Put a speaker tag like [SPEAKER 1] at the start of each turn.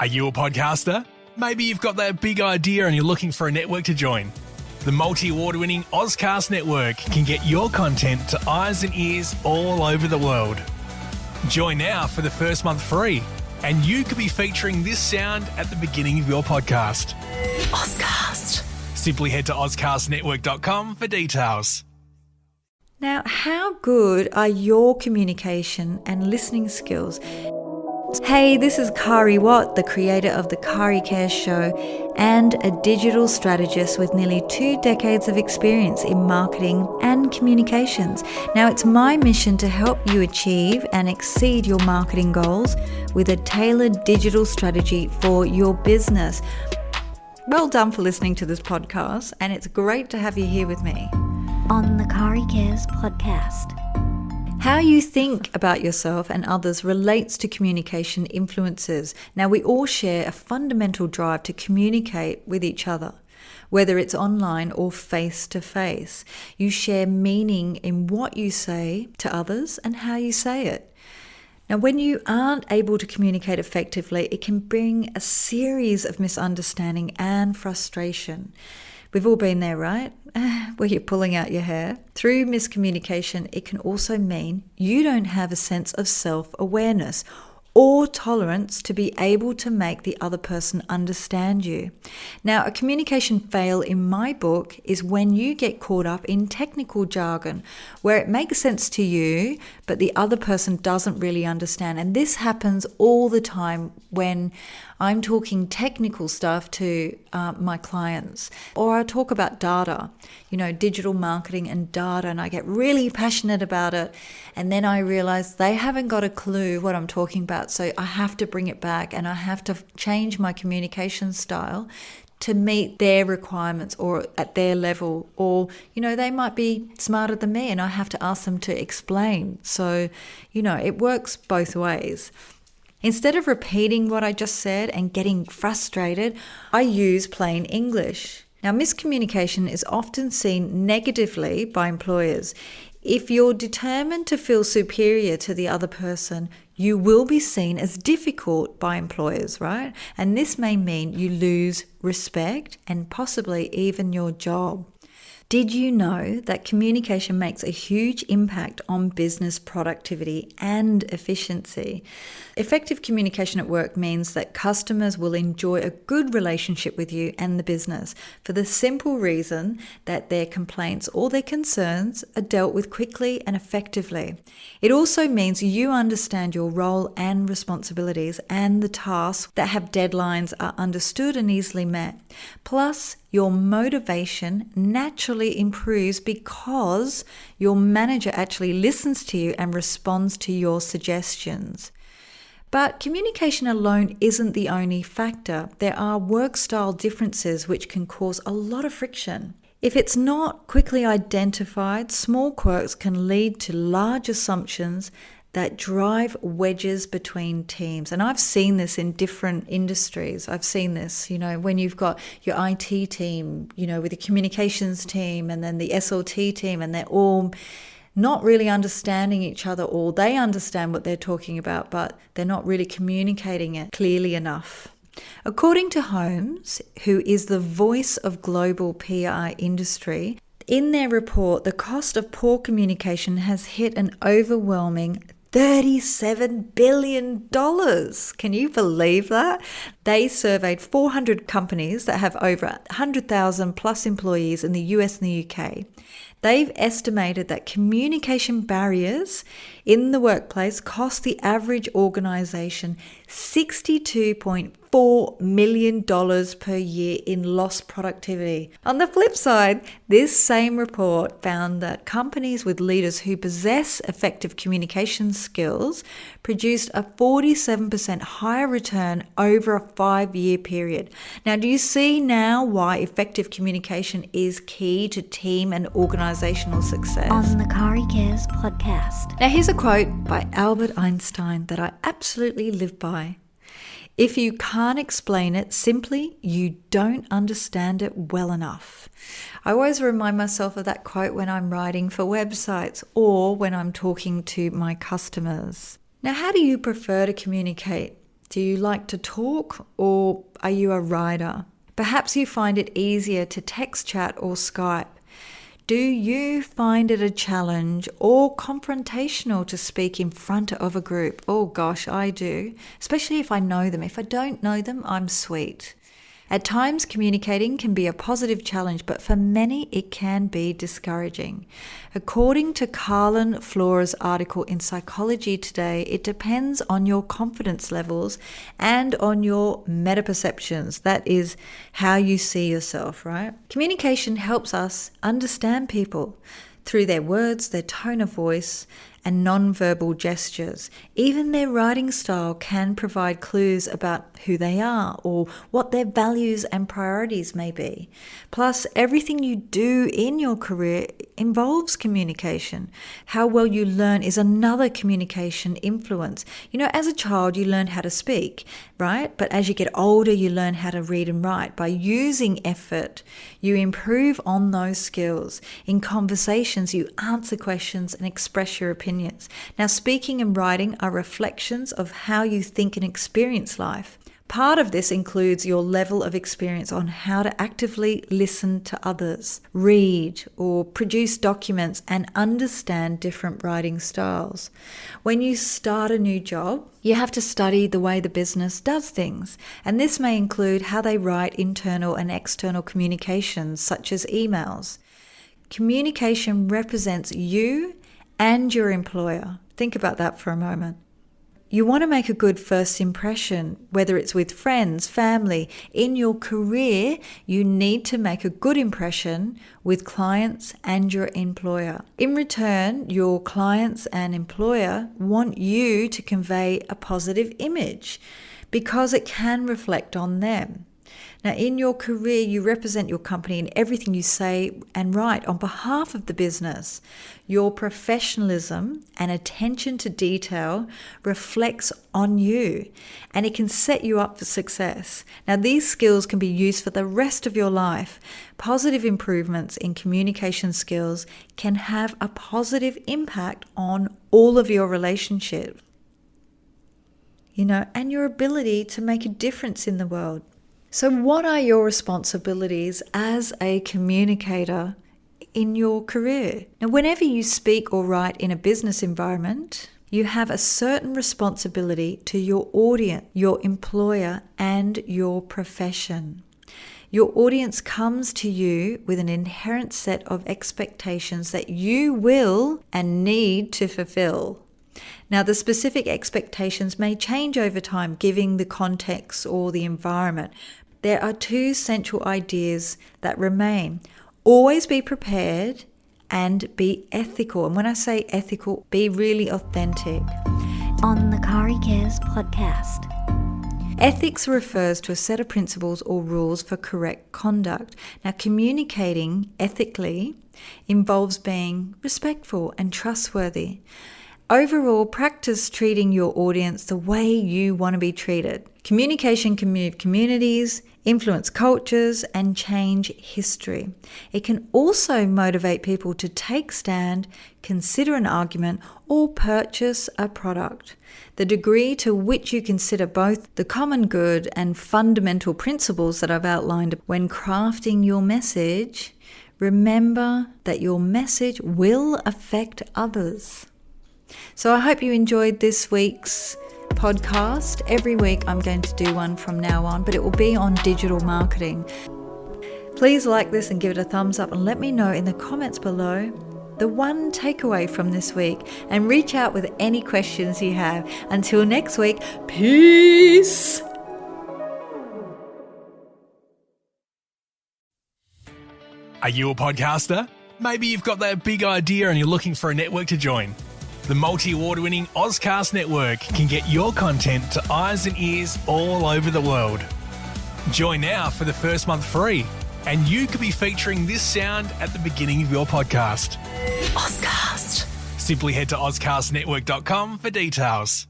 [SPEAKER 1] Are you a podcaster? Maybe you've got that big idea and you're looking for a network to join. The multi-award-winning Ozcast Network can get your content to eyes and ears all over the world. Join now for the first month free, and you could be featuring this sound at the beginning of your podcast. Ozcast. Simply head to ozcastnetwork.com for details.
[SPEAKER 2] Now, how good are your communication and listening skills? Hey, this is Kari Watt, the creator of the CARIA show and a digital strategist with nearly 2 decades of experience in marketing and communications. Now, it's my mission to help you achieve and exceed your marketing goals with a tailored digital strategy for your business. Well done for listening to this podcast, and it's great to have you here with me
[SPEAKER 3] on the CARIA podcast.
[SPEAKER 2] How you think about yourself and others relates to communication influences. Now, we all share a fundamental drive to communicate with each other, whether it's online or face-to-face. You share meaning in what you say to others and how you say it. Now, when you aren't able to communicate effectively, it can bring a series of misunderstanding and frustration. We've all been there, right? Where you're pulling out your hair. Through miscommunication, it can also mean you don't have a sense of self-awareness or tolerance to be able to make the other person understand you. Now, a communication fail in my book is when you get caught up in technical jargon, where it makes sense to you, but the other person doesn't really understand. And this happens all the time when I'm talking technical stuff to my clients, or I talk about data, digital marketing and data, and I get really passionate about it. And then I realize they haven't got a clue what I'm talking about. So I have to bring it back and I have to change my communication style to meet their requirements or at their level. Or, they might be smarter than me and I have to ask them to explain. So, it works both ways. Instead of repeating what I just said and getting frustrated, I use plain English. Now, miscommunication is often seen negatively by employers. If you're determined to feel superior to the other person, you will be seen as difficult by employers, right? And this may mean you lose respect and possibly even your job. Did you know that communication makes a huge impact on business productivity and efficiency? Effective communication at work means that customers will enjoy a good relationship with you and the business for the simple reason that their complaints or their concerns are dealt with quickly and effectively. It also means you understand your role and responsibilities, and the tasks that have deadlines are understood and easily met. Plus, your motivation naturally improves because your manager actually listens to you and responds to your suggestions. But communication alone isn't the only factor. There are work style differences which can cause a lot of friction. If it's not quickly identified, small quirks can lead to large assumptions that drive wedges between teams. And I've seen this in different industries. I've seen this, when you've got your IT team, with the communications team and then the SLT team, and they're all not really understanding each other, or they understand what they're talking about, but they're not really communicating it clearly enough. According to Holmes, who is the voice of global PR industry, in their report, the cost of poor communication has hit an overwhelming $37 billion. Can you believe that? They surveyed 400 companies that have over 100,000 plus employees in the US and the UK. They've estimated that communication barriers in the workplace cost the average organization $62.4 million per year in lost productivity. On the flip side, this same report found that companies with leaders who possess effective communication skills produced a 47% higher return over a 5-year period. Now, do you see now why effective communication is key to team and organizational success?
[SPEAKER 3] On the CARIA podcast.
[SPEAKER 2] Now, here's a quote by Albert Einstein that I absolutely live by. If you can't explain it simply, you don't understand it well enough. I always remind myself of that quote when I'm writing for websites or when I'm talking to my customers. Now, how do you prefer to communicate? Do you like to talk, or are you a writer? Perhaps you find it easier to text chat or Skype. Do you find it a challenge or confrontational to speak in front of a group? Oh gosh, I do, especially if I know them. If I don't know them, I'm sweet. At times, communicating can be a positive challenge, but for many, it can be discouraging. According to Carlin Flora's article in Psychology Today, it depends on your confidence levels and on your metaperceptions. That is how you see yourself, right? Communication helps us understand people through their words, their tone of voice, and non-verbal gestures. Even their writing style can provide clues about who they are or what their values and priorities may be. Plus, everything you do in your career involves communication. How well you learn is another communication influence. You know, as a child, you learn how to speak, right? But as you get older, you learn how to read and write. By using effort, you improve on those skills. In conversations, you answer questions and express your opinions. Now, speaking and writing are reflections of how you think and experience life. Part of this includes your level of experience on how to actively listen to others, read or produce documents, and understand different writing styles. When you start a new job, you have to study the way the business does things, and this may include how they write internal and external communications, such as emails. Communication represents you and your employer. Think about that for a moment. You want to make a good first impression, whether it's with friends, family. In your career, you need to make a good impression with clients and your employer. In return, your clients and employer want you to convey a positive image because it can reflect on them. Now, in your career, you represent your company in everything you say and write on behalf of the business. Your professionalism and attention to detail reflects on you, and it can set you up for success. Now, these skills can be used for the rest of your life. Positive improvements in communication skills can have a positive impact on all of your relationships, and your ability to make a difference in the world. So what are your responsibilities as a communicator in your career? Now, whenever you speak or write in a business environment, you have a certain responsibility to your audience, your employer, and your profession. Your audience comes to you with an inherent set of expectations that you will and need to fulfill. Now, the specific expectations may change over time, given the context or the environment. There are two central ideas that remain. Always be prepared and be ethical. And when I say ethical, be really authentic.
[SPEAKER 3] On the CARIA Cares podcast.
[SPEAKER 2] Ethics refers to a set of principles or rules for correct conduct. Now, communicating ethically involves being respectful and trustworthy. Overall, practice treating your audience the way you want to be treated. Communication can move communities, influence cultures, and change history. It can also motivate people to take stand, consider an argument, or purchase a product. The degree to which you consider both the common good and fundamental principles that I've outlined when crafting your message, remember that your message will affect others. So I hope you enjoyed this week's podcast. Every week I'm going to do one from now on, but it will be on digital marketing. Please like this and give it a thumbs up, and let me know in the comments below the one takeaway from this week, and reach out with any questions you have. Until next week, peace!
[SPEAKER 1] Are you a podcaster? Maybe you've got that big idea and you're looking for a network to join. The multi-award-winning Ozcast network can get your content to eyes and ears all over the world. Join now for the first month free, and you could be featuring this sound at the beginning of your podcast. Ozcast. Simply head to ozcastnetwork.com for details.